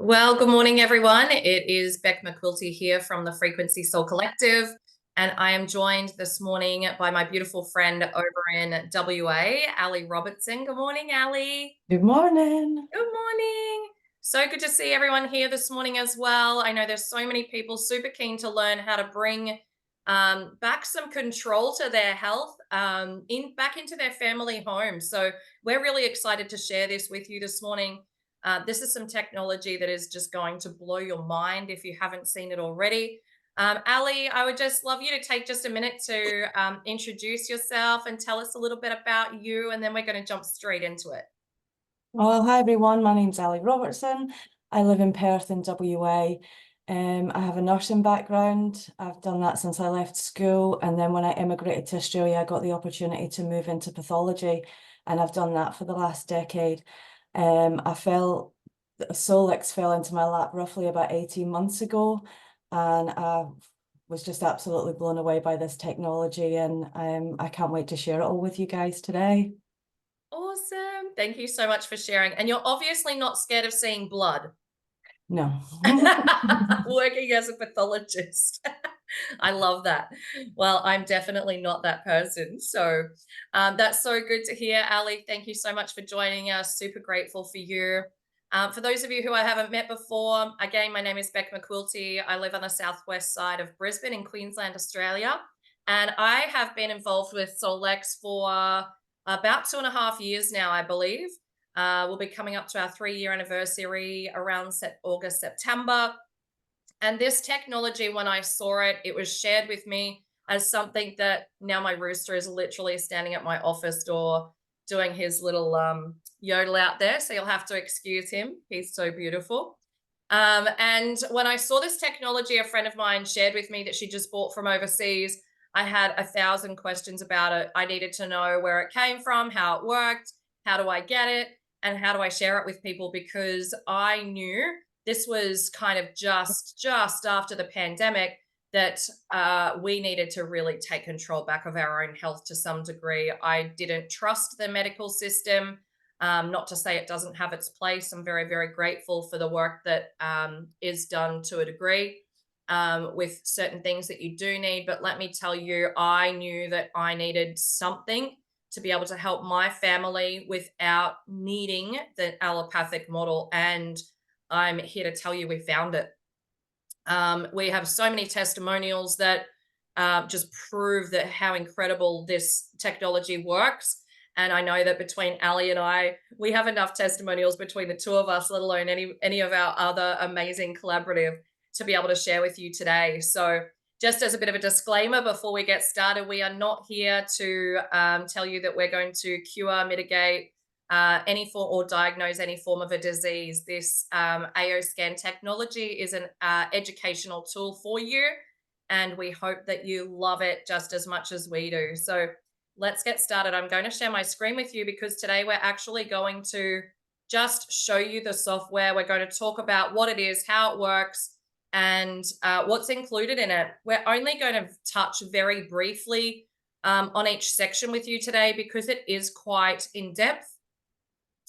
Well, good morning, everyone. It is Beck McQuilty here from the Frequency Soul Collective, and I am joined this morning by my beautiful friend over in WA, Ali Robertson. Good morning, Ali. Good morning. Good morning. So good to see everyone here this morning as well. I know there's so many people super keen to learn how to bring back some control to their health back into their family home. So we're really excited to share this with you this morning. This is some technology that is just going to blow your mind if you haven't seen it already. Ali, I would just love you to take just a minute to introduce yourself and tell us a little bit about you, and then we're going to jump straight into it. Well, hi everyone. My name's Ali Robertson. I live in Perth in WA. I have a nursing background. I've done that since I left school, and then when I immigrated to Australia, I got the opportunity to move into pathology, and I've done that for the last decade. I fell Solix fell into my lap roughly about 18 months ago, and I was just absolutely blown away by this technology, and I can't wait to share it all with you guys today. Awesome. Thank you so much for sharing. And you're obviously not scared of seeing blood. No. Working as a pathologist. I love that. Well, I'm definitely not that person. So that's so good to hear, Ali. Thank you so much for joining us. Super grateful for you. For those of you who I haven't met before, again, my name is Beck McQuilty. I live on the southwest side of Brisbane in Queensland, Australia. And I have been involved with Solex for about 2.5 years now, I believe. We'll be coming up to our 3-year anniversary around August, September. And this technology, when I saw it, it was shared with me as something that now my rooster is literally standing at my office door doing his little yodel out there. So you'll have to excuse him. He's so beautiful. And when I saw this technology, a friend of mine shared with me that she just bought from overseas. I had 1,000 questions about it. I needed to know where it came from, how it worked, how do I get it, and how do I share it with people, because I knew this was kind of just after the pandemic that we needed to really take control back of our own health to some degree. I didn't trust the medical system. Not to say it doesn't have its place. I'm very, very grateful for the work that is done to a degree with certain things that you do need. But let me tell you, I knew that I needed something to be able to help my family without needing the allopathic model. And I'm here to tell you we found it. We have so many testimonials that just prove that how incredible this technology works. And I know that between Ali and I, we have enough testimonials between the two of us, let alone any of our other amazing collaborative, to be able to share with you today. So just as a bit of a disclaimer before we get started, we are not here to tell you that we're going to cure, mitigate any form or diagnose any form of a disease. This AO scan technology is an educational tool for you, and we hope that you love it just as much as we do. So let's get started. I'm going to share my screen with you because today we're actually going to just show you the software. We're going to talk about what it is, how it works, and what's included in it. We're only going to touch very briefly on each section with you today because it is quite in depth.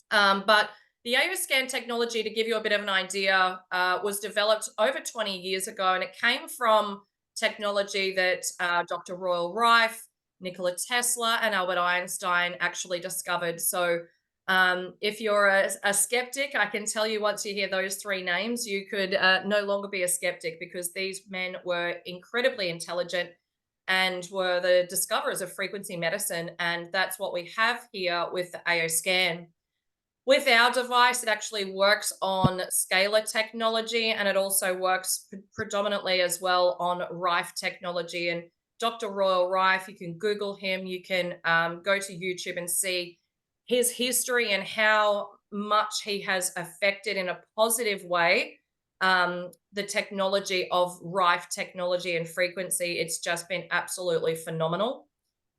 But the AO scan technology, to give you a bit of an idea, was developed over 20 years ago, and it came from technology that Dr. Royal Rife, Nikola Tesla, and Albert Einstein actually discovered. So if you're a skeptic, I can tell you once you hear those three names, you could no longer be a skeptic, because these men were incredibly intelligent and were the discoverers of frequency medicine. And that's what we have here with the AO scan. With our device, it actually works on scalar technology, and it also works predominantly as well on Rife technology. And Dr. Royal Rife, you can Google him, you can go to YouTube and see his history and how much he has affected in a positive way the technology of Rife technology and frequency. It's just been absolutely phenomenal.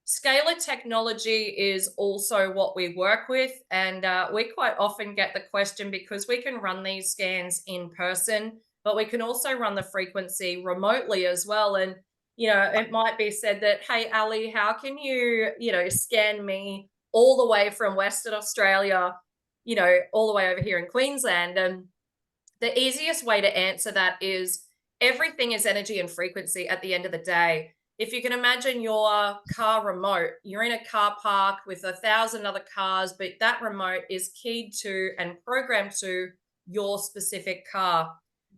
Scalar technology is also what we work with, and we quite often get the question, because we can run these scans in person, but we can also run the frequency remotely as well. And it might be said that, hey, Ali, how can you scan me all the way from Western Australia, all the way over here in Queensland? And The easiest way to answer that is everything is energy and frequency at the end of the day. If you can imagine your car remote, you're in a car park with 1,000 other cars, but that remote is keyed to and programmed to your specific car.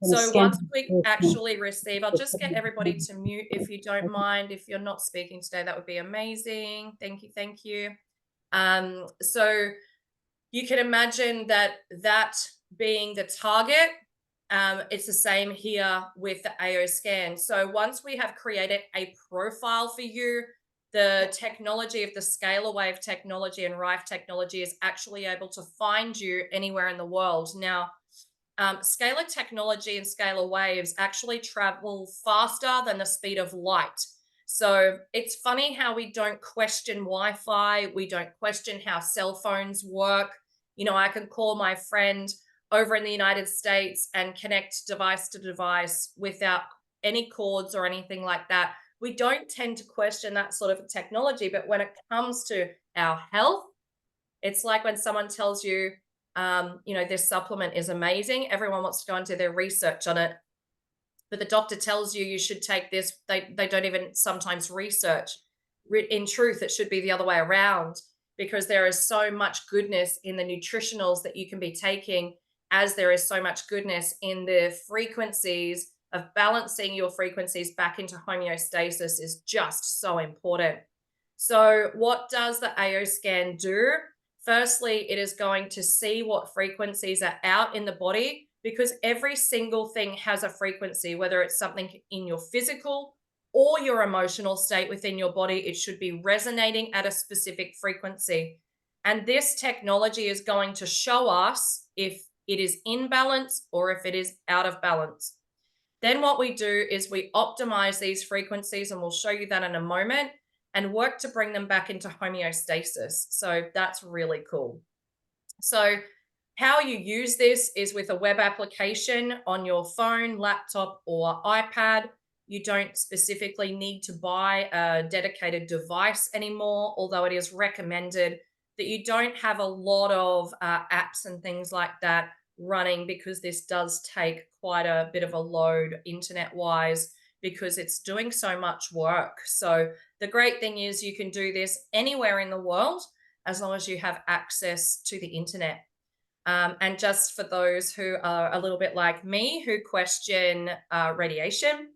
So once we actually receive, I'll just get everybody to mute if you don't mind. If you're not speaking today, that would be amazing. Thank you. Thank you. So you can imagine that being the target. It's the same here with the AO scan. So once we have created a profile for you, the technology of the scalar wave technology and Rife technology is actually able to find you anywhere in the world. Now, scalar technology and scalar waves actually travel faster than the speed of light. So it's funny how we don't question Wi-Fi, we don't question how cell phones work. You know, I can call my friend over in the United States and connect device to device without any cords or anything like that. We don't tend to question that sort of technology, but when it comes to our health, it's like when someone tells you, you know, this supplement is amazing. Everyone wants to go and do their research on it. But the doctor tells you you should take this. They don't even sometimes research. In truth, it should be the other way around because there is so much goodness in the nutritionals that you can be taking, as there is so much goodness in the frequencies of balancing your frequencies back into homeostasis is just so important. So, what does the AO scan do? Firstly, it is going to see what frequencies are out in the body because every single thing has a frequency, whether it's something in your physical or your emotional state within your body, it should be resonating at a specific frequency. And this technology is going to show us if it is in balance or if it is out of balance. Then what we do is we optimize these frequencies, and we'll show you that in a moment, and work to bring them back into homeostasis. So that's really cool. So how you use this is with a web application on your phone, laptop, or iPad. You don't specifically need to buy a dedicated device anymore, although it is recommended that you don't have a lot of apps and things like that running, because this does take quite a bit of a load internet wise because it's doing so much work. So the great thing is you can do this anywhere in the world as long as you have access to the internet. And just for those who are a little bit like me, who question radiation,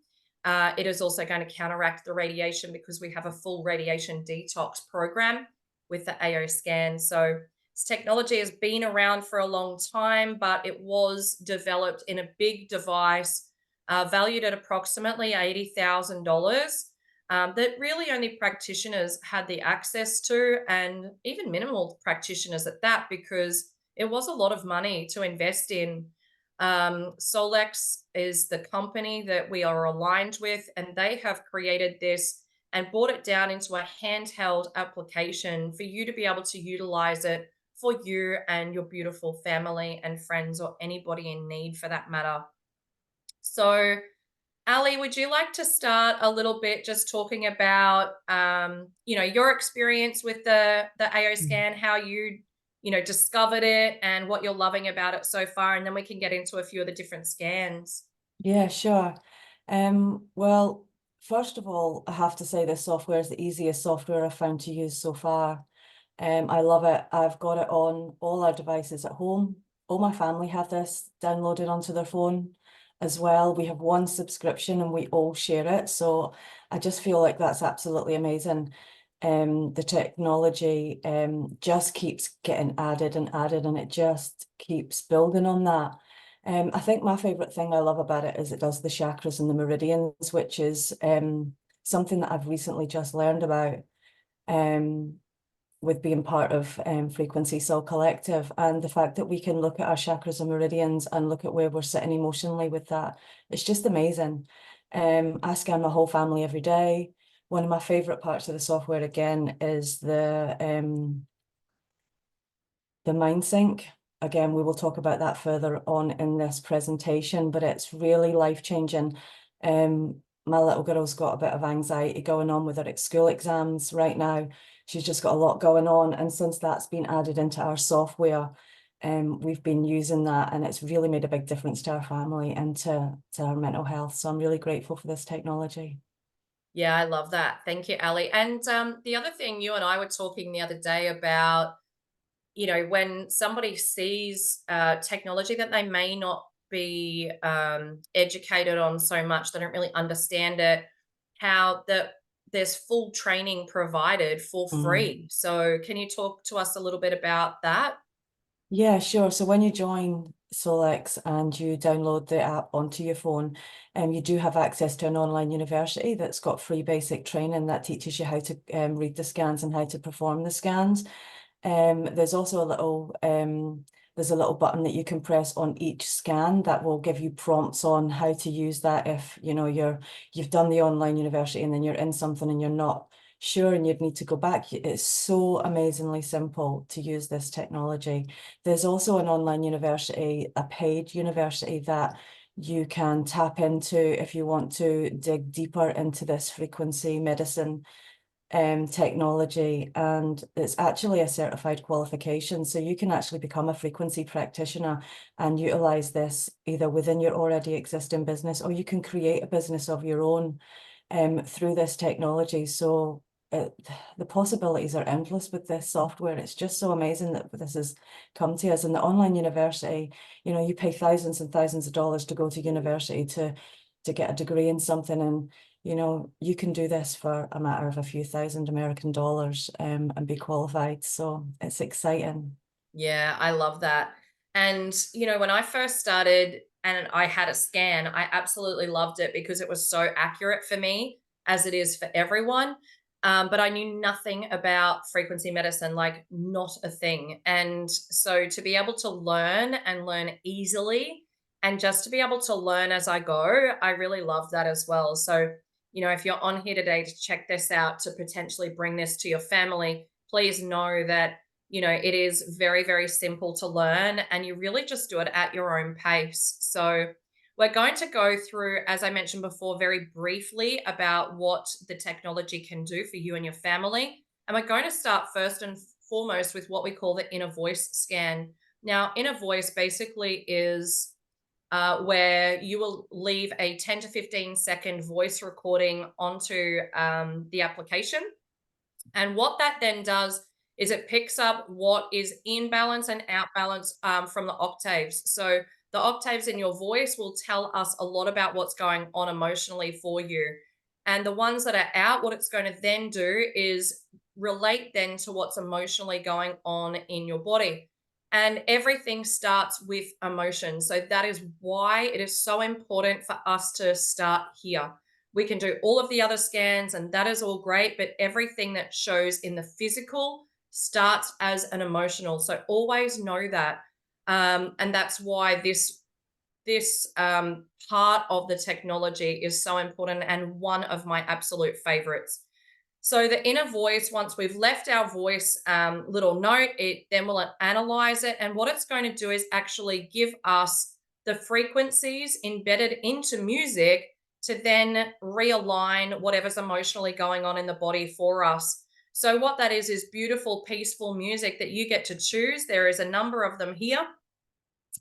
it is also going to counteract the radiation because we have a full radiation detox program with the AO scan. So this technology has been around for a long time, but it was developed in a big device valued at approximately $80,000. That really only practitioners had the access to, and even minimal practitioners at that, because it was a lot of money to invest in. Solex is the company that we are aligned with, and they have created this and brought it down into a handheld application for you to be able to utilize it for you and your beautiful family and friends, or anybody in need for that matter. So, Ali, would you like to start a little bit just talking about, you know, your experience with the AO scan, how you know, discovered it and what you're loving about it so far, and then we can get into a few of the different scans. Yeah, sure. Well, first of all, I have to say this software is the easiest software I've found to use so far. I love it. I've got it on all our devices at home. All my family have this downloaded onto their phone as well. We have one subscription and we all share it. So I just feel like that's absolutely amazing. The technology just keeps getting added and added, and it just keeps building on that. I think my favorite thing I love about it is it does the chakras and the meridians, which is something that I've recently just learned about with being part of Frequency Soul Collective, and the fact that we can look at our chakras and meridians and look at where we're sitting emotionally with that. It's just amazing. I scan my whole family every day. One of my favorite parts of the software, again, is the Mind Sync. Again, we will talk about that further on in this presentation, but it's really life-changing. My little girl's got a bit of anxiety going on with her school exams right now. She's just got a lot going on. And since that's been added into our software, we've been using that, and it's really made a big difference to our family and to our mental health. So I'm really grateful for this technology. Yeah, I love that. Thank you, Ali. And the other thing, you and I were talking the other day about, when somebody sees technology that they may not be educated on so much, they don't really understand it, how there's full training provided for Mm. free. So can you talk to us a little bit about that? Yeah, sure. So when you join Solex and you download the app onto your phone, you do have access to an online university that's got free basic training that teaches you how to read the scans and how to perform the scans. There's also there's a little button that you can press on each scan that will give you prompts on how to use that if you've done the online university and then you're in something and you're not sure and you'd need to go back. It's so amazingly simple to use this technology. There's also an online university, a paid university that you can tap into if you want to dig deeper into this frequency medicine technology, and it's actually a certified qualification. So you can actually become a frequency practitioner and utilize this either within your already existing business, or you can create a business of your own through this technology. So the possibilities are endless with this software. It's just so amazing that this has come to us. In the online university, you pay thousands and thousands of dollars to go to university to get a degree in something, and you can do this for a matter of a few thousand American dollars and be qualified. So it's exciting. Yeah, I love that. And, when I first started and I had a scan, I absolutely loved it because it was so accurate for me, as it is for everyone. But I knew nothing about frequency medicine, like not a thing. And so to be able to learn and learn easily and just to be able to learn as I go, I really love that as well. So, if you're on here today to check this out to potentially bring this to your family, please know that it is very, very simple to learn and you really just do it at your own pace. So, we're going to go through, as I mentioned before, very briefly about what the technology can do for you and your family. And we're going to start first and foremost with what we call the inner voice scan. Now, inner voice basically is where you will leave a 10 to 15-second voice recording onto the application, and what that then does is it picks up what is in balance and out balance from the octaves. So the octaves in your voice will tell us a lot about what's going on emotionally for you. And the ones that are out, what it's going to then do is relate then to what's emotionally going on in your body. And everything starts with emotion. So that is why it is so important for us to start here. We can do all of the other scans, and that is all great, but everything that shows in the physical starts as an emotional. So always know that. And that's why this part of the technology is so important and one of my absolute favorites. So the inner voice, once we've left our voice little note, it then will analyze it. And what it's going to do is actually give us the frequencies embedded into music to then realign whatever's emotionally going on in the body for us. So what that is beautiful, peaceful music that you get to choose. There is a number of them here.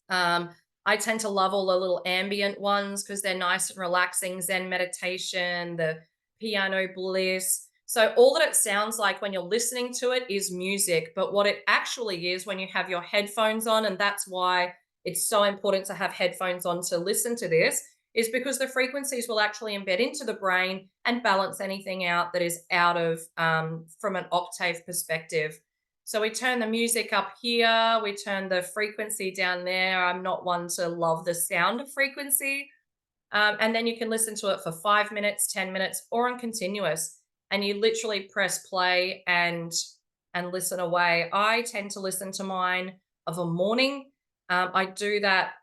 I tend to love all the little ambient ones because they're nice and relaxing. Zen meditation, the piano bliss. So all that it sounds like when you're listening to it is music, but what it actually is when you have your headphones on, and that's why it's so important to have headphones on to listen to this, is because the frequencies will actually embed into the brain and balance anything out that is out of from an octave perspective. So we turn the music up here, we turn the frequency down there. I'm not one to love the sound of frequency. And then you can listen to it for 5 minutes, 10 minutes, or on continuous. And you literally press play and listen away. I tend to listen to mine of a morning. I do that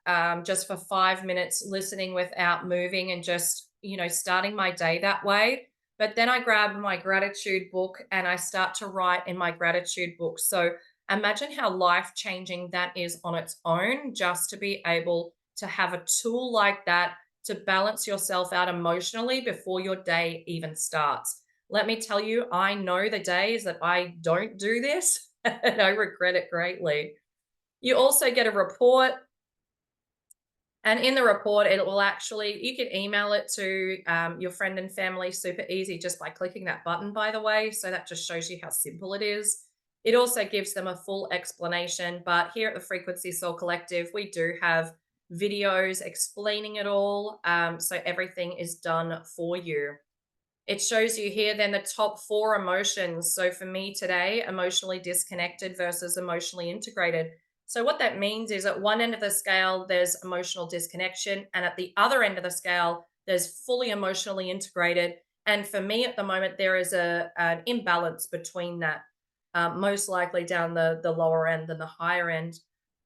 just for 5 minutes, listening without moving and just, starting my day that way. But then I grab my gratitude book and I start to write in my gratitude book. So imagine how life changing that is on its own, just to be able to have a tool like that to balance yourself out emotionally before your day even starts. Let me tell you, I know the days that I don't do this and I regret it greatly. You also get a report, and in the report, it will actually, you can email it to your friend and family super easy just by clicking that button, by the way. So that just shows you how simple it is. It also gives them a full explanation. But here at the Frequency Soul Collective, we do have videos explaining it all. So everything is done for you. It shows you here then the top 4 emotions. So for me today, emotionally disconnected versus emotionally integrated. So what that means is at one end of the scale, there's emotional disconnection, and at the other end of the scale, there's fully emotionally integrated. And for me at the moment, there is an imbalance between that, most likely down the lower end than the higher end.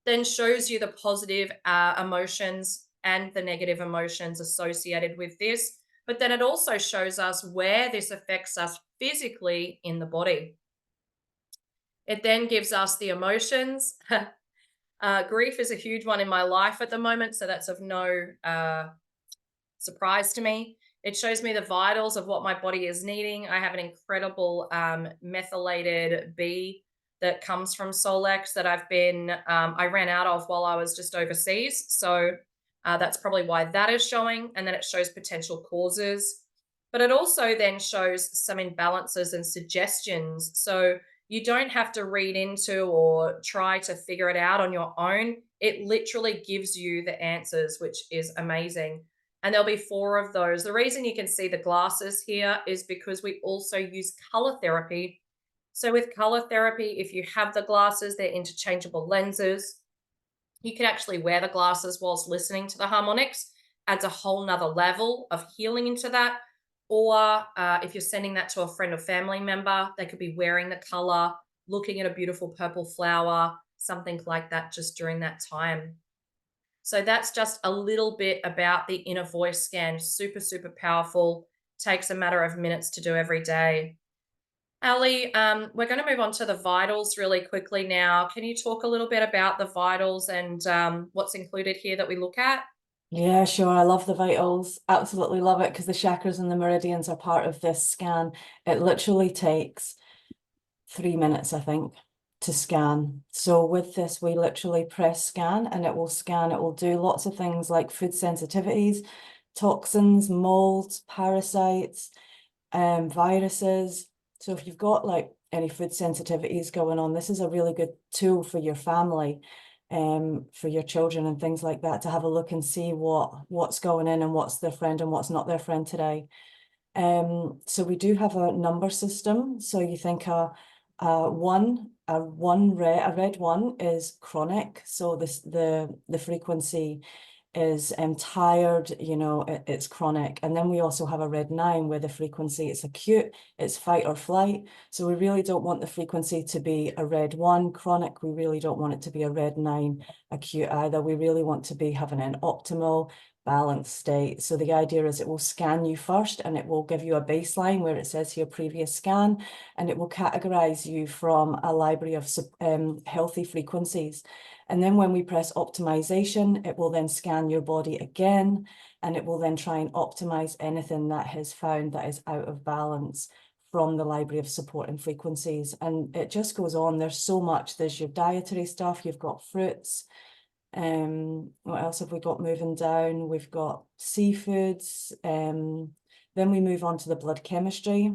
Then shows you the positive emotions and the negative emotions associated with this, but then it also shows us where this affects us physically in the body. It then gives us the emotions. Grief is a huge one in my life at the moment, so that's of no surprise to me. It shows me the vitals of what my body is needing. I have an incredible methylated B that comes from Solex that I ran out of while I was just overseas. So that's probably why that is showing. And then it shows potential causes. But it also then shows some imbalances and suggestions. So you don't have to read into or try to figure it out on your own. It literally gives you the answers, which is amazing. And there'll be 4 of those. The reason you can see the glasses here is because we also use color therapy. So with color therapy, if you have the glasses, they're interchangeable lenses. You can actually wear the glasses whilst listening to the harmonics, adds a whole nother level of healing into that. Or if you're sending that to a friend or family member, they could be wearing the color, looking at a beautiful purple flower, something like that just during that time. So that's just a little bit about the inner voice scan. Super, super powerful. Takes a matter of minutes to do every day. Ali, we're going to move on to the vitals really quickly now. Can you talk a little bit about the vitals and what's included here that we look at? Yeah, sure. I love the vitals. Absolutely love it because the chakras and the meridians are part of this scan. It literally takes 3 minutes, I think, to scan. So with this, we literally press scan and it will scan. It will do lots of things like food sensitivities, toxins, molds, parasites, viruses. So if you've got like any food sensitivities going on, this is a really good tool for your family, for your children and things like that, to have a look and see what's going in and what's their friend and what's not their friend today. So we do have a number system. So you think a red one is chronic. So the frequency is tired, it's chronic. And then we also have a red 9 where the frequency is acute, it's fight or flight. So we really don't want the frequency to be a red 1 chronic. We really don't want it to be a red 9 acute either. We really want to be having an optimal balanced state. So the idea is it will scan you first and it will give you a baseline where it says here previous scan, and it will categorize you from a library of healthy frequencies. And then when we press optimization, it will then scan your body again, and it will then try and optimize anything that has found that is out of balance from the library of support and frequencies. And it just goes on. There's so much. There's your dietary stuff. You've got fruits. What else have we got moving down? We've got seafoods. Then we move on to the blood chemistry,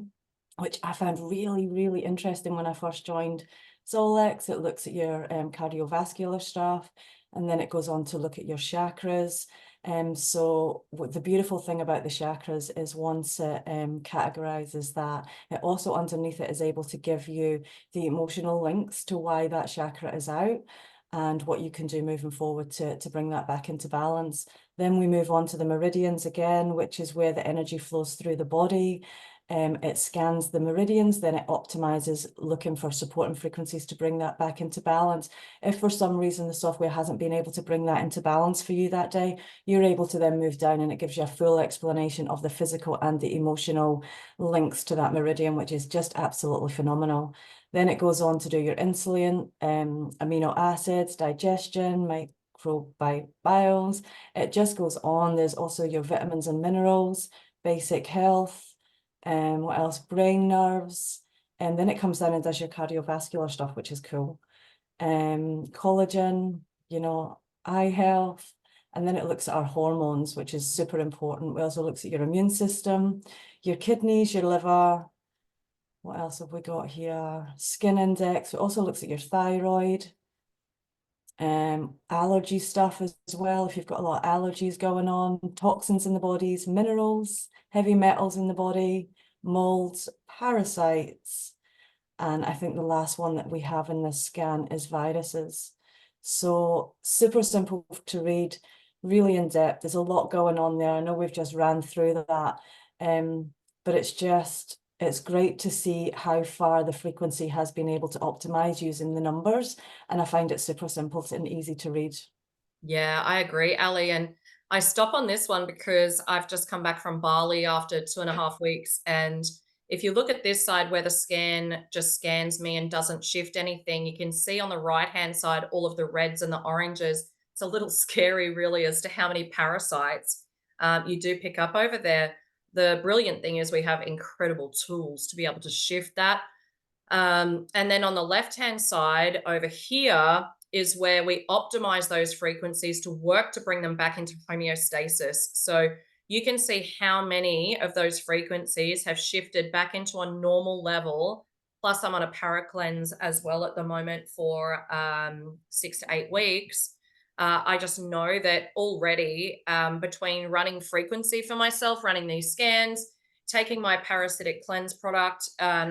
which I found really, really interesting when I first joined Solex. It looks at your cardiovascular stuff, and then it goes on to look at your chakras. So the beautiful thing about the chakras is once it categorizes that, it also underneath it is able to give you the emotional links to why that chakra is out and what you can do moving forward to bring that back into balance. Then we move on to the meridians again, which is where the energy flows through the body. It scans the meridians, then it optimizes looking for support and frequencies to bring that back into balance. If for some reason the software hasn't been able to bring that into balance for you that day, you're able to then move down and it gives you a full explanation of the physical and the emotional links to that meridian, which is just absolutely phenomenal. Then it goes on to do your insulin, amino acids, digestion, microbiomes. It just goes on. There's also your vitamins and minerals, basic health, what else? Brain nerves. And then it comes down and does your cardiovascular stuff, which is cool. collagen, you know, eye health, and then it looks at our hormones, which is super important. We also looks at your immune system, your kidneys, your liver. What else have we got here? Skin index. It also looks at your thyroid, allergy stuff as well. If you've got a lot of allergies going on, toxins in the bodies, minerals, heavy metals in the body, molds, parasites. And I think the last one that we have in this scan is viruses. So super simple to read, really in depth. There's a lot going on there. I know we've just ran through that, but it's great to see how far the frequency has been able to optimize using the numbers. And I find it super simple and easy to read. Yeah, I agree, Ali. And I stop on this one because I've just come back from Bali after 2.5 weeks. And if you look at this side where the scan just scans me and doesn't shift anything, you can see on the right-hand side all of the reds and the oranges. It's a little scary, really, as to how many parasites you do pick up over there. The brilliant thing is we have incredible tools to be able to shift that. And then on the left-hand side over here is where we optimize those frequencies to work to bring them back into homeostasis. So you can see how many of those frequencies have shifted back into a normal level. Plus, I'm on a para cleanse as well at the moment for 6 to 8 weeks. I just know that already between running frequency for myself, running these scans, taking my parasitic cleanse product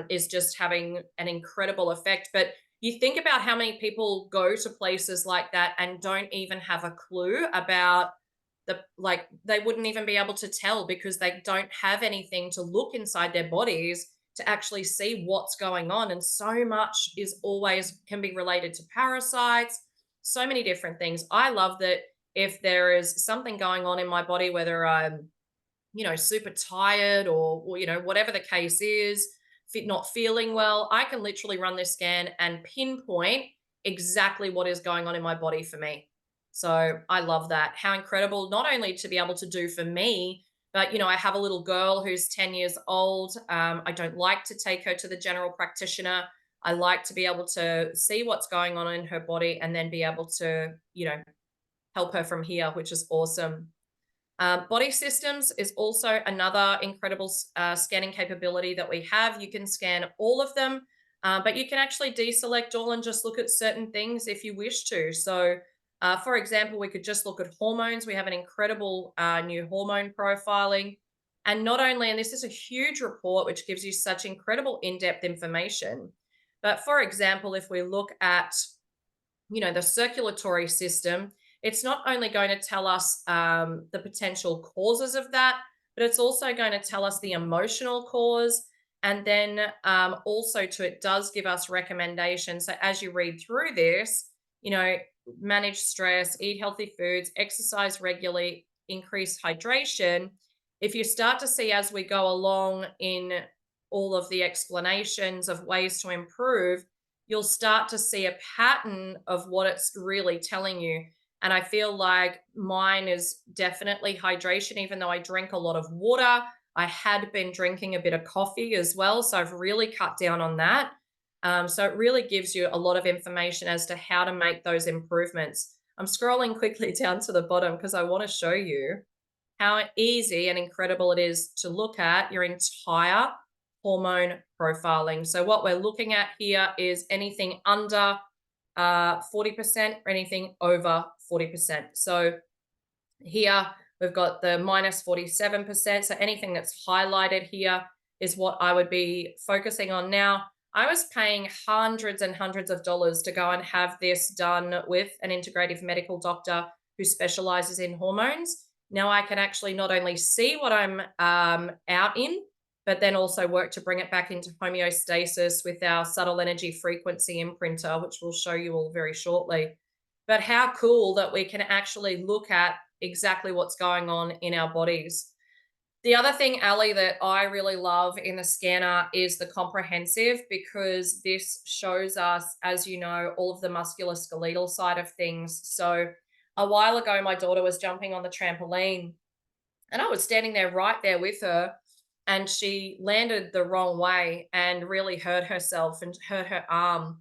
is just having an incredible effect. But you think about how many people go to places like that and don't even have a clue about like they wouldn't even be able to tell because they don't have anything to look inside their bodies to actually see what's going on. And so much is always can be related to parasites, so many different things. I love that if there is something going on in my body, whether I'm super tired or whatever the case is, not feeling well, I can literally run this scan and pinpoint exactly what is going on in my body for me. So I love that. How incredible, not only to be able to do for me, but I have a little girl who's 10 years old. I don't like to take her to the general practitioner. I like to be able to see what's going on in her body and then be able to, help her from here, which is awesome. Body Systems is also another incredible scanning capability that we have. You can scan all of them, but you can actually deselect all and just look at certain things if you wish to. So, for example, we could just look at hormones. We have an incredible new hormone profiling. And not only, and this is a huge report which gives you such incredible in depth information. But for example, if we look at the circulatory system, it's not only going to tell us the potential causes of that, but it's also going to tell us the emotional cause. And then also it does give us recommendations. So as you read through this, manage stress, eat healthy foods, exercise regularly, increase hydration. If you start to see as we go along in all of the explanations of ways to improve, you'll start to see a pattern of what it's really telling you. And I feel like mine is definitely hydration, even though I drink a lot of water. I had been drinking a bit of coffee as well. So I've really cut down on that. So it really gives you a lot of information as to how to make those improvements. I'm scrolling quickly down to the bottom because I want to show you how easy and incredible it is to look at your entire hormone profiling. So what we're looking at here is anything under 40% or anything over 40%. So here we've got the minus 47%. So anything that's highlighted here is what I would be focusing on now. I was paying hundreds and hundreds of dollars to go and have this done with an integrative medical doctor who specializes in hormones. Now I can actually not only see what I'm out in, but then also work to bring it back into homeostasis with our subtle energy frequency imprinter, which we'll show you all very shortly. But how cool that we can actually look at exactly what's going on in our bodies. The other thing, Ali, that I really love in the scanner is the comprehensive, because this shows us, as you know, all of the musculoskeletal side of things. So a while ago, my daughter was jumping on the trampoline and I was standing there right there with her, and she landed the wrong way and really hurt herself and hurt her arm.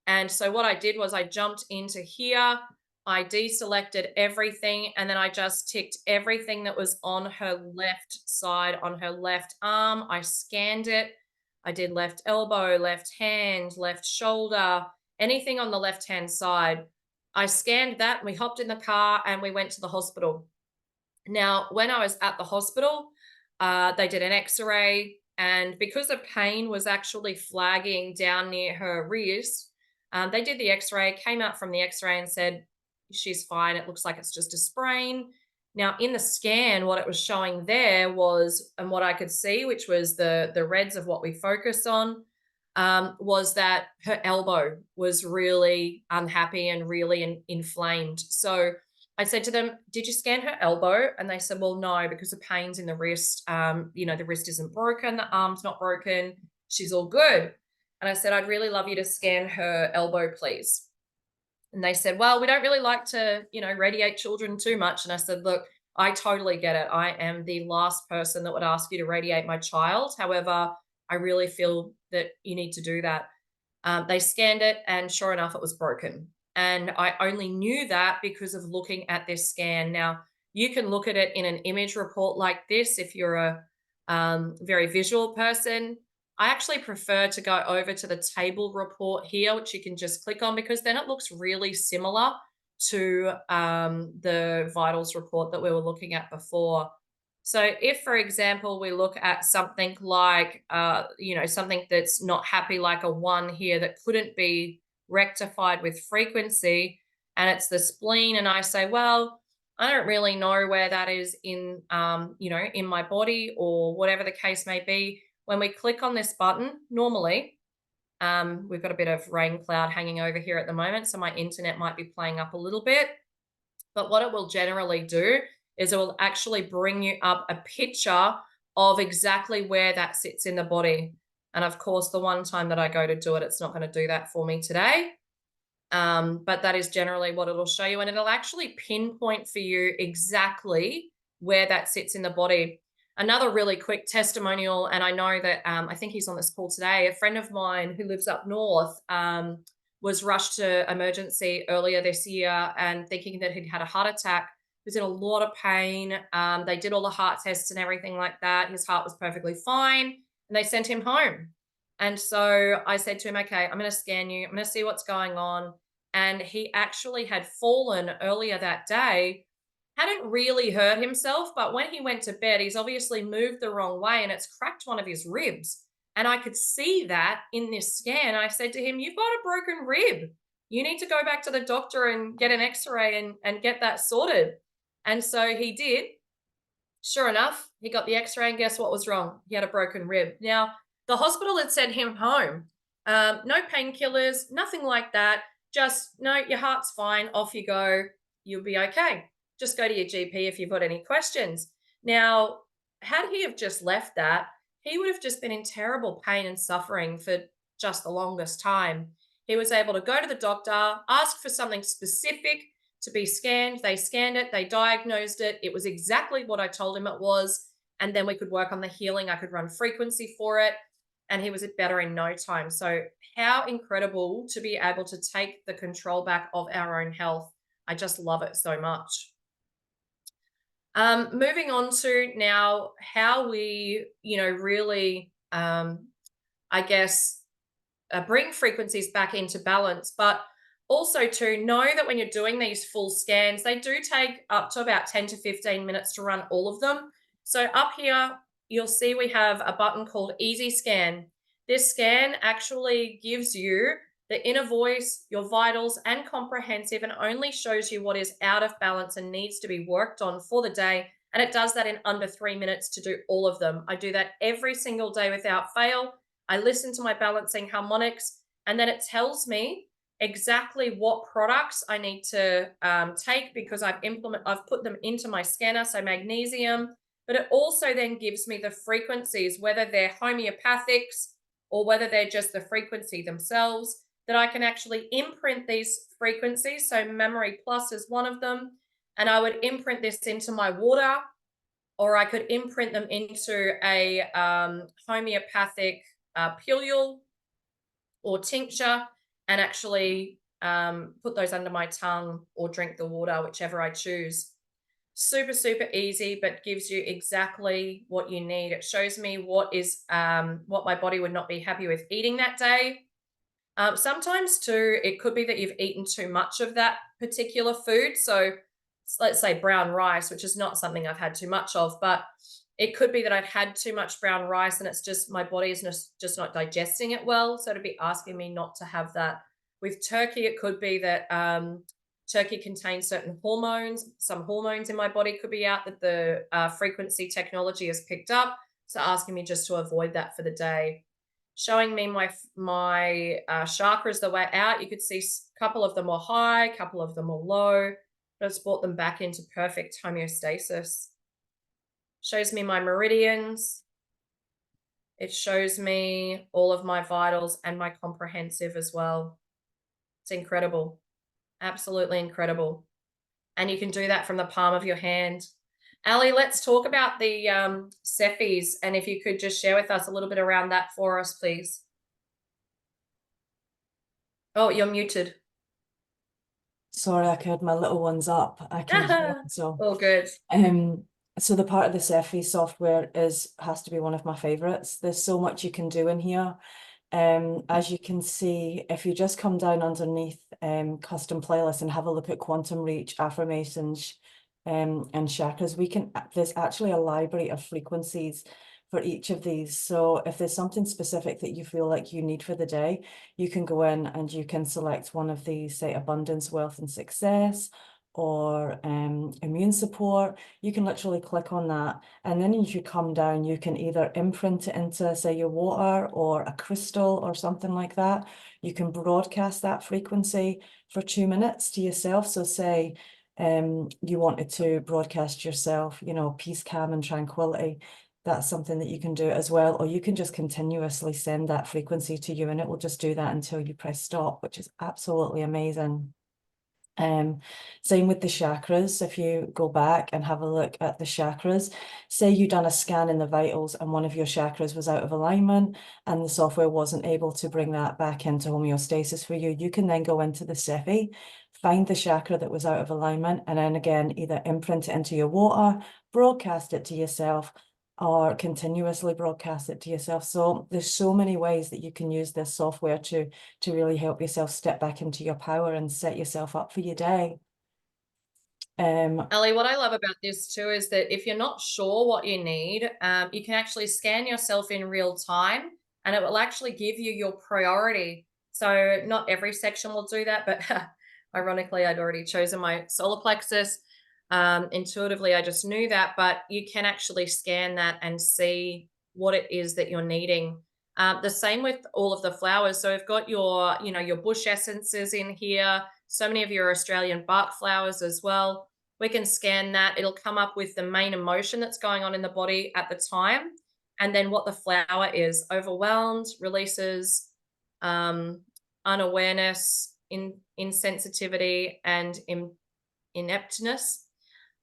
And so what I did was I jumped into here, I deselected everything, and then I just ticked everything that was on her left side, on her left arm. I scanned it. I did left elbow, left hand, left shoulder, anything on the left hand side. I scanned that. We hopped in the car and we went to the hospital. Now, when I was at the hospital, they did an X-ray, and because the pain was actually flagging down near her wrist, they did the X-ray, came out from the X-ray and said she's fine. It looks like it's just a sprain. Now, in the scan, what it was showing there was, and what I could see, which was the reds of what we focus on, was that her elbow was really unhappy and really inflamed. So I said to them, "Did you scan her elbow?" And they said, "Well, no, because the pain's in the wrist. The wrist isn't broken, the arm's not broken. She's all good." And I said, "I'd really love you to scan her elbow, please." And they said, "Well, we don't really like to, radiate children too much." And I said, "Look, I totally get it. I am the last person that would ask you to radiate my child. However, I really feel that you need to do that." They scanned it, and sure enough, it was broken. And I only knew that because of looking at this scan. Now, you can look at it in an image report like this if you're a very visual person. I actually prefer to go over to the table report here, which you can just click on, because then it looks really similar to the vitals report that we were looking at before. So if, for example, we look at something like, something that's not happy, like a 1 here that couldn't be rectified with frequency, and it's the spleen, and I say, well, I don't really know where that is in my body, or whatever the case may be. When we click on this button, normally, we've got a bit of rain cloud hanging over here at the moment, so my internet might be playing up a little bit. But what it will generally do is it will actually bring you up a picture of exactly where that sits in the body. And of course, the one time that I go to do it, it's not going to do that for me today. But that is generally what it'll show you. And it'll actually pinpoint for you exactly where that sits in the body. Another really quick testimonial, and I know that I think he's on this call today. A friend of mine who lives up north was rushed to emergency earlier this year, and thinking that he'd had a heart attack. He was in a lot of pain. They did all the heart tests and everything like that. His heart was perfectly fine, and they sent him home. And so I said to him, "Okay, I'm going to scan you. I'm going to see what's going on." And he actually had fallen earlier that day, hadn't really hurt himself, but when he went to bed, he's obviously moved the wrong way and it's cracked one of his ribs. And I could see that in this scan. I said to him, "You've got a broken rib. You need to go back to the doctor and get an X-ray and get that sorted." And so he did. Sure enough, he got the X-ray, and guess what was wrong? He had a broken rib. Now, the hospital had sent him home. No painkillers, nothing like that. Just, no, your heart's fine. Off you go. You'll be okay. Just go to your GP if you've got any questions. Now, had he have just left that, he would have just been in terrible pain and suffering for just the longest time. He was able to go to the doctor, ask for something specific to be scanned. They scanned it, they diagnosed it. It was exactly what I told him it was. And then we could work on the healing. I could run frequency for it, and he was better in no time. So, how incredible to be able to take the control back of our own health. I just love it so much. Moving on to now how we, really, I guess, bring frequencies back into balance, but also to know that when you're doing these full scans, they do take up to about 10 to 15 minutes to run all of them. So up here, you'll see we have a button called Easy Scan. This scan actually gives you the inner voice, your vitals, and comprehensive, and only shows you what is out of balance and needs to be worked on for the day. And it does that in under 3 minutes to do all of them. I do that every single day without fail. I listen to my balancing harmonics, and then it tells me exactly what products I need to take, because I've put them into my scanner. So magnesium, but it also then gives me the frequencies, whether they're homeopathics or whether they're just the frequency themselves, that I can actually imprint these frequencies. So Memory Plus is one of them, and I would imprint this into my water, or I could imprint them into a homeopathic pilule or tincture, and actually put those under my tongue or drink the water, whichever I choose. Super, super easy, but gives you exactly what you need. It shows me what my body would not be happy with eating that day. Sometimes too, it could be that you've eaten too much of that particular food. So let's say brown rice, which is not something I've had too much of, but it could be that I've had too much brown rice and it's just my body is just not digesting it well. So to be asking me not to have that. With turkey, it could be that turkey contains certain hormones. Some hormones in my body could be out that the frequency technology has picked up. So asking me just to avoid that for the day. Showing me my chakras the way out. You could see a couple of them were high, a couple of them were low. But it's brought them back into perfect homeostasis. Shows me my meridians. It shows me all of my vitals and my comprehensive as well. It's incredible. Absolutely incredible. And you can do that from the palm of your hand. Ali, let's talk about the Cephis, and if you could just share with us a little bit around that for us, please. Oh, you're muted. Sorry, I had my little ones up. I can hear them, so. All good. So the part of the Cephi software has to be one of my favorites. There's so much you can do in here. As you can see, if you just come down underneath custom playlists and have a look at quantum reach, affirmations, and chakras, there's actually a library of frequencies for each of these. So if there's something specific that you feel like you need for the day, you can go in and you can select one of these, say abundance, wealth, and success, or immune support. You can literally click on that, and then as you come down, you can either imprint it into, say, your water or a crystal or something like that. You can broadcast that frequency for 2 minutes to yourself. So say you wanted to broadcast yourself, peace, calm, and tranquility. That's something that you can do as well, or you can just continuously send that frequency to you, and it will just do that until you press stop, which is absolutely amazing. Same with the chakras. If you go back and have a look at the chakras, say you done a scan in the vitals and one of your chakras was out of alignment and the software wasn't able to bring that back into homeostasis for you, you can then go into the Cephi, find the chakra that was out of alignment, and then again, either imprint it into your water, broadcast it to yourself, or continuously broadcast it to yourself. So there's so many ways that you can use this software to really help yourself step back into your power and set yourself up for your day. Ali, what I love about this too is that if you're not sure what you need, you can actually scan yourself in real time and it will actually give you your priority. So not every section will do that, but ironically, I'd already chosen my solar plexus. Intuitively, I just knew that, but you can actually scan that and see what it is that you're needing. The same with all of the flowers. So we've got your bush essences in here, so many of your Australian bark flowers as well. We can scan that. It'll come up with the main emotion that's going on in the body at the time, and then what the flower is: overwhelmed, releases, unawareness, insensitivity, and ineptness.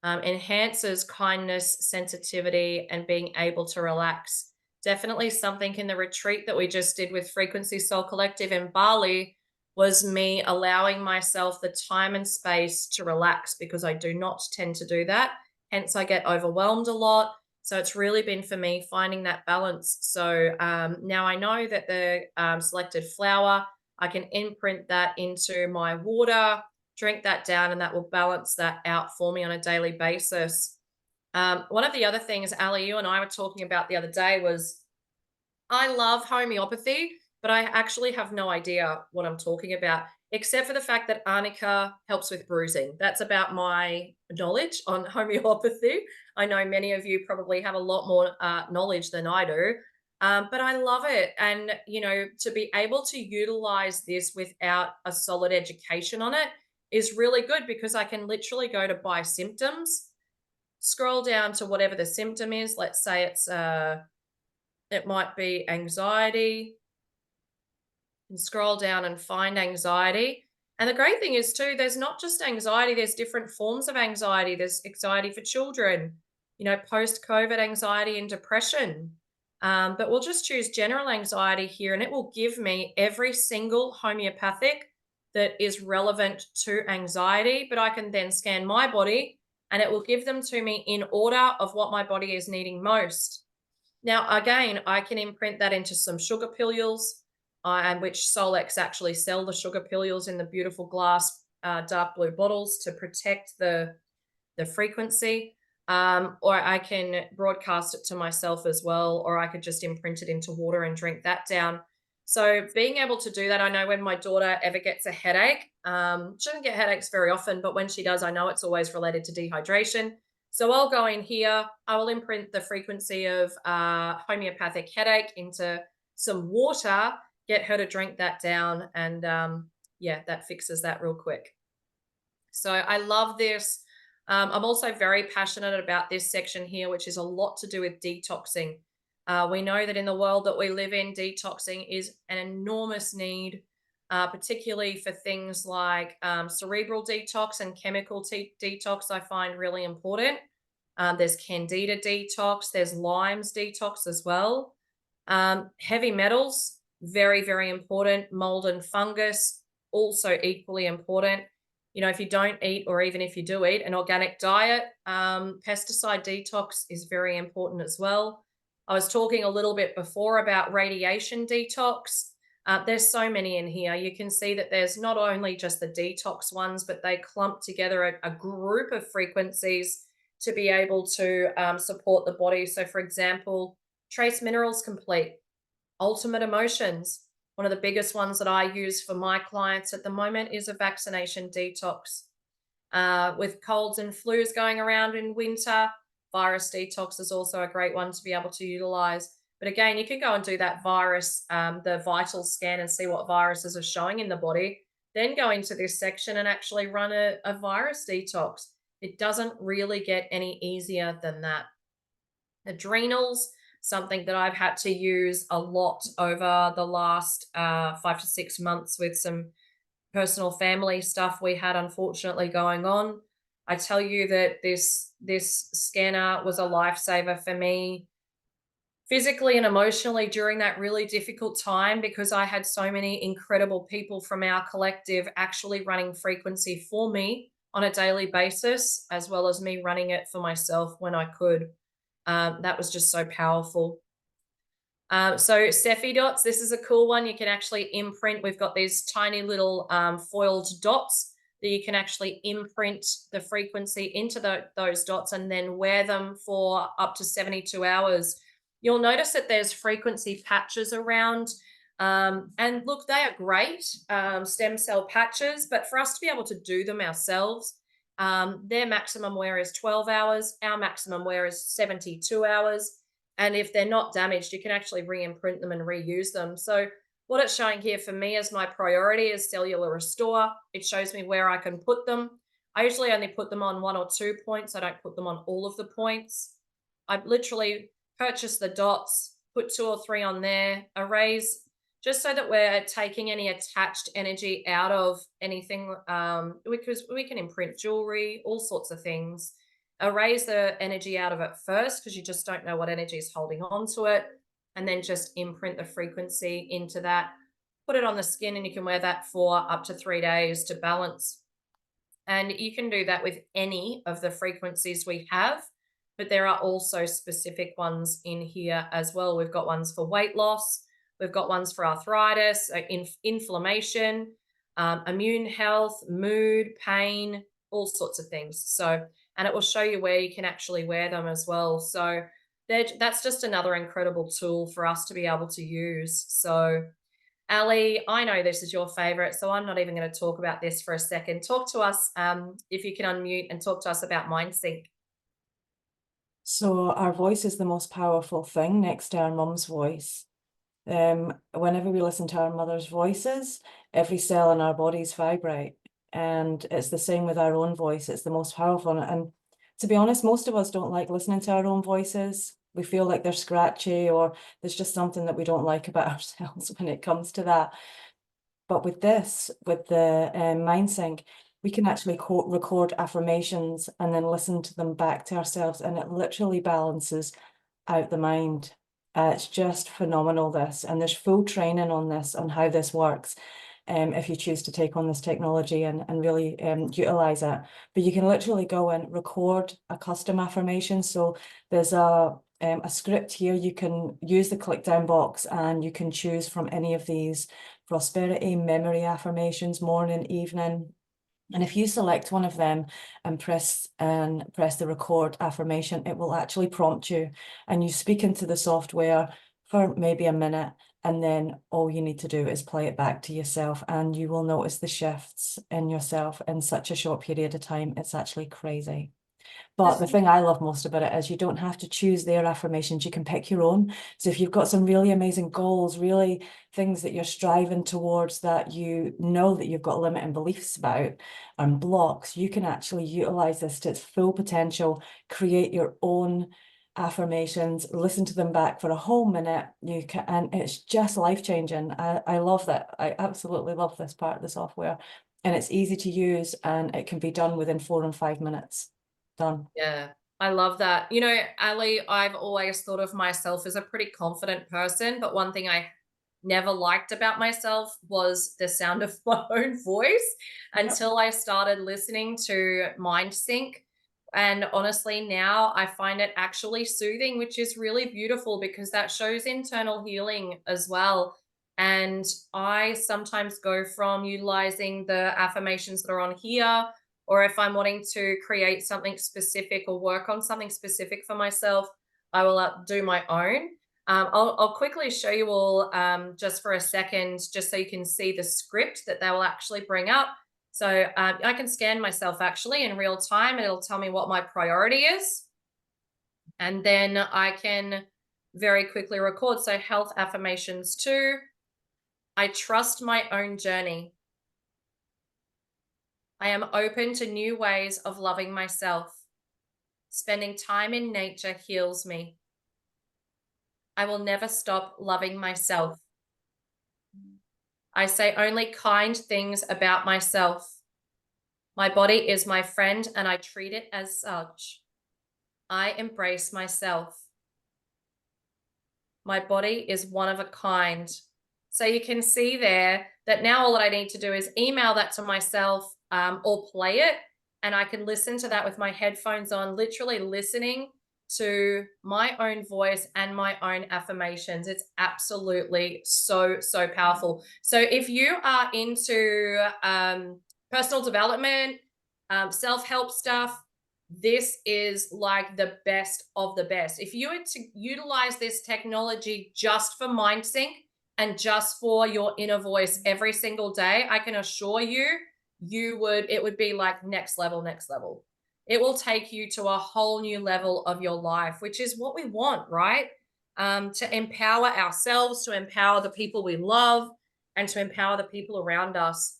Enhances kindness, sensitivity, and being able to relax. Definitely something in the retreat that we just did with Frequency Soul Collective in Bali was me allowing myself the time and space to relax, because I do not tend to do that. Hence, I get overwhelmed a lot. So it's really been for me finding that balance. So now I know that the selected flower, I can imprint that into my water, drink that down, and that will balance that out for me on a daily basis. One of the other things, Ali, you and I were talking about the other day was I love homeopathy, but I actually have no idea what I'm talking about, except for the fact that arnica helps with bruising. That's about my knowledge on homeopathy. I know many of you probably have a lot more knowledge than I do. But I love it. And, to be able to utilize this without a solid education on it is really good, because I can literally go to buy symptoms, scroll down to whatever the symptom is. Let's say it might be anxiety, and scroll down and find anxiety. And the great thing is too, there's not just anxiety, there's different forms of anxiety. There's anxiety for children, post-COVID anxiety and depression. But we'll just choose general anxiety here, and it will give me every single homeopathic that is relevant to anxiety. But I can then scan my body and it will give them to me in order of what my body is needing most. Now, again, I can imprint that into some sugar pillules, and which Solex actually sell the sugar pillules in the beautiful glass dark blue bottles to protect the frequency. Or I can broadcast it to myself as well, or I could just imprint it into water and drink that down. So being able to do that, I know when my daughter ever gets a headache, she doesn't get headaches very often, but when she does, I know it's always related to dehydration. So I'll go in here, I will imprint the frequency of homeopathic headache into some water, get her to drink that down, and yeah, that fixes that real quick. So I love this. I'm also very passionate about this section here, which is a lot to do with detoxing. We know that in the world that we live in, detoxing is an enormous need, particularly for things like cerebral detox and chemical detox, I find really important. There's candida detox, there's limes detox as well. Heavy metals, very, very important. Mold and fungus, also equally important. You know, if you don't eat, or even if you do eat, an organic diet, pesticide detox is very important as well. I was talking a little bit before about radiation detox. There's so many in here. You can see that there's not only just the detox ones, but they clump together a group of frequencies to be able to support the body. So, for example, Trace Minerals Complete, Ultimate Emotions. One of the biggest ones that I use for my clients at the moment is a vaccination detox. With colds and flus going around in winter, virus detox is also a great one to be able to utilize. But again, you can go and do that virus, the vital scan, and see what viruses are showing in the body. Then go into this section and actually run a virus detox. It doesn't really get any easier than that. Adrenals, something that I've had to use a lot over the last 5 to 6 months with some personal family stuff we had unfortunately going on. I tell you that this scanner was a lifesaver for me physically and emotionally during that really difficult time, because I had so many incredible people from our collective actually running frequency for me on a daily basis, as well as me running it for myself when I could. That was just so powerful. So Cephi dots, this is a cool one. You can actually imprint. We've got these tiny little foiled dots that you can actually imprint the frequency into those dots and then wear them for up to 72 hours. You'll notice that there's frequency patches around. And look, they are great stem cell patches, but for us to be able to do them ourselves, their maximum wear is 12 hours. Our maximum wear is 72 hours. And if they're not damaged, you can actually re-imprint them and reuse them. So what it's showing here for me as my priority is cellular restore. It shows me where I can put them. I usually only put them on 1 or 2 points. I don't put them on all of the points. I literally purchase the dots, put 2 or 3 on there, erase, just so that we're taking any attached energy out of anything, because we can imprint jewelry, all sorts of things. Erase the energy out of it first, because you just don't know what energy is holding on to it, and then just imprint the frequency into that, put it on the skin, and you can wear that for up to 3 days to balance. And you can do that with any of the frequencies we have, but there are also specific ones in here as well. We've got ones for weight loss, we've got ones for arthritis, inflammation, immune health, mood, pain, all sorts of things. So, and it will show you where you can actually wear them as well. So that's just another incredible tool for us to be able to use. So Ali, I know this is your favorite, so I'm not even going to talk about this for a second. Talk to us, if you can unmute, and talk to us about MindSync. So our voice is the most powerful thing next to our mum's voice. Whenever we listen to our mother's voices, every cell in our bodies vibrate. And it's the same with our own voice. It's the most powerful. And to be honest, most of us don't like listening to our own voices. We feel like they're scratchy, or there's just something that we don't like about ourselves when it comes to that. But with this, with the MindSync, we can actually record affirmations and then listen to them back to ourselves, and it literally balances out the mind. It's just phenomenal, this, and there's full training on this, on how this works, if you choose to take on this technology and really utilize it. But you can literally go and record a custom affirmation. So there's a script here. You can use the click down box and you can choose from any of these prosperity, memory affirmations, morning, evening. And if you select one of them and press the record affirmation, it will actually prompt you, and you speak into the software for maybe a minute, and then all you need to do is play it back to yourself, and you will notice the shifts in yourself in such a short period of time. It's actually crazy. But the thing I love most about it is you don't have to choose their affirmations. You can pick your own. So if you've got some really amazing goals, really things that you're striving towards that you know that you've got limiting beliefs about and blocks, you can actually utilize this to its full potential, create your own affirmations, listen to them back for a whole minute. You can, and it's just life-changing. I love that. I absolutely love this part of the software. And it's easy to use, and it can be done within 4 and 5 minutes. Done. Yeah, I love that. Ali, I've always thought of myself as a pretty confident person, but one thing I never liked about myself was the sound of my own voice Yep. until I started listening to MindSync. And honestly, now I find it actually soothing, which is really beautiful because that shows internal healing as well. And I sometimes go from utilizing the affirmations that are on here, or if I'm wanting to create something specific or work on something specific for myself, I will do my own. I'll quickly show you all just for a second, just so you can see the script that they will actually bring up. So I can scan myself actually in real time, and it'll tell me what my priority is. And then I can very quickly record. So health affirmations 2. I trust my own journey. I am open to new ways of loving myself. Spending time in nature heals me. I will never stop loving myself. I say only kind things about myself. My body is my friend and I treat it as such. I embrace myself. My body is one of a kind. So you can see there that now all that I need to do is email that to myself or play it. And I can listen to that with my headphones on, literally listening to my own voice and my own affirmations. It's absolutely so, so powerful. So if you are into personal development, self-help stuff, this is like the best of the best. If you were to utilize this technology just for MindSync and just for your inner voice every single day, I can assure you, it would be like next level, next level. It will take you to a whole new level of your life, which is what we want, right? To empower ourselves, to empower the people we love, and to empower the people around us.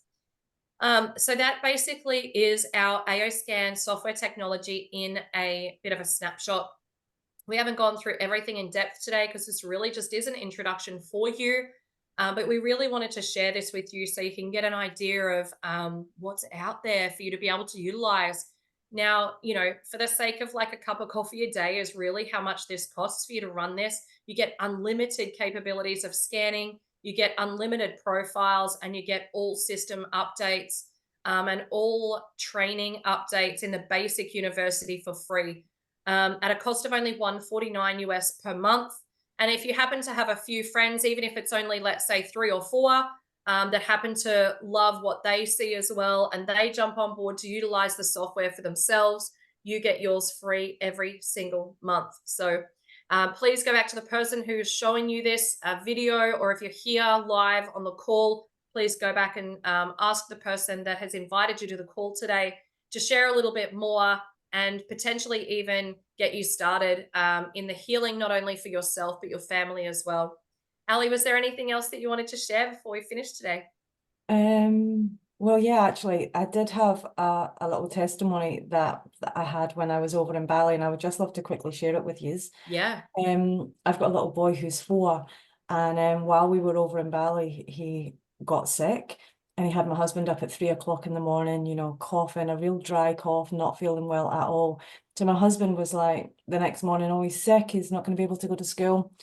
So that basically is our AO Scan software technology in a bit of a snapshot. We haven't gone through everything in depth today because this really just is an introduction for you. But we really wanted to share this with you so you can get an idea of what's out there for you to be able to utilize. Now, for the sake of like a cup of coffee a day is really how much this costs for you to run this. You get unlimited capabilities of scanning, you get unlimited profiles, and you get all system updates and all training updates in the basic university for free at a cost of only $149 US per month. And if you happen to have a few friends, even if it's only, let's say, 3 or 4, that happen to love what they see as well, and they jump on board to utilize the software for themselves, you get yours free every single month. So please go back to the person who's showing you this video, or if you're here live on the call, please go back and ask the person that has invited you to the call today to share a little bit more and potentially even get you started in the healing, not only for yourself, but your family as well. Ali, was there anything else that you wanted to share before we finish today? Well, yeah, actually, I did have a little testimony that I had when I was over in Bali, and I would just love to quickly share it with you. Yeah. I've got a little boy who's 4, and while we were over in Bali, he got sick, and he had my husband up at 3 o'clock in the morning, coughing, a real dry cough, not feeling well at all. So my husband was like, the next morning, oh, he's sick, he's not going to be able to go to school.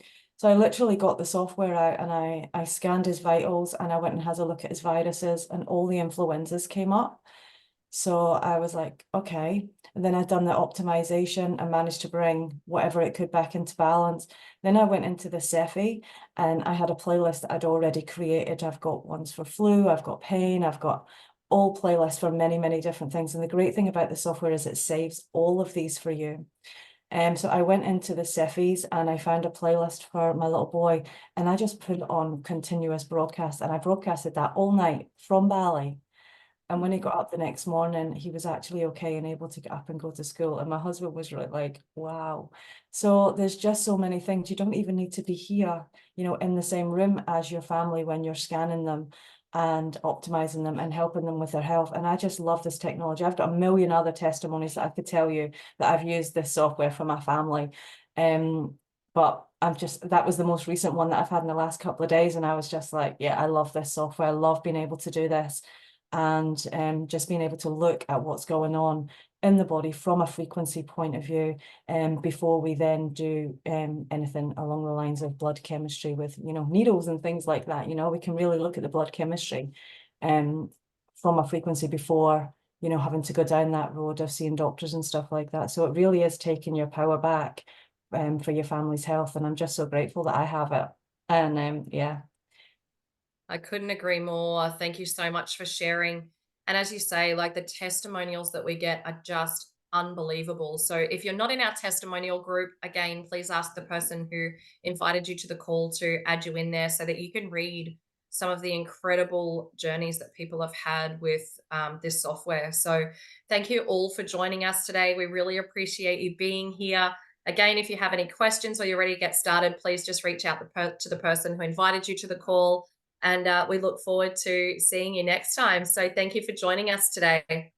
So I literally got the software out and I scanned his vitals and I went and had a look at his viruses and all the influenzas came up. So I was like, okay. And then I'd done the optimization and managed to bring whatever it could back into balance. Then I went into the Cephi and I had a playlist that I'd already created. I've got ones for flu, I've got pain, I've got all playlists for many, many different things. And the great thing about the software is it saves all of these for you. So I went into the Cephis and I found a playlist for my little boy and I just put it on continuous broadcast and I broadcasted that all night from Bali. And when he got up the next morning, he was actually okay and able to get up and go to school. And my husband was really like, wow. So there's just so many things. You don't even need to be here, in the same room as your family when you're scanning them and optimizing them and helping them with their health. And I just love this technology. I've got a million other testimonies that I could tell you that I've used this software for my family. But that was the most recent one that I've had in the last couple of days. And I was just like, yeah, I love this software. I love being able to do this and just being able to look at what's going on in the body from a frequency point of view before we then do anything along the lines of blood chemistry with needles and things like that. We can really look at the blood chemistry from a frequency before having to go down that road of seeing doctors and stuff like that. So it really is taking your power back for your family's health, and I'm just so grateful that I have it. And yeah. I couldn't agree more. Thank you so much for sharing. And as you say, like the testimonials that we get are just unbelievable. So if you're not in our testimonial group, again, please ask the person who invited you to the call to add you in there so that you can read some of the incredible journeys that people have had with this software. So thank you all for joining us today. We really appreciate you being here. Again, if you have any questions or you're ready to get started, please just reach out to the person who invited you to the call. And we look forward to seeing you next time. So thank you for joining us today.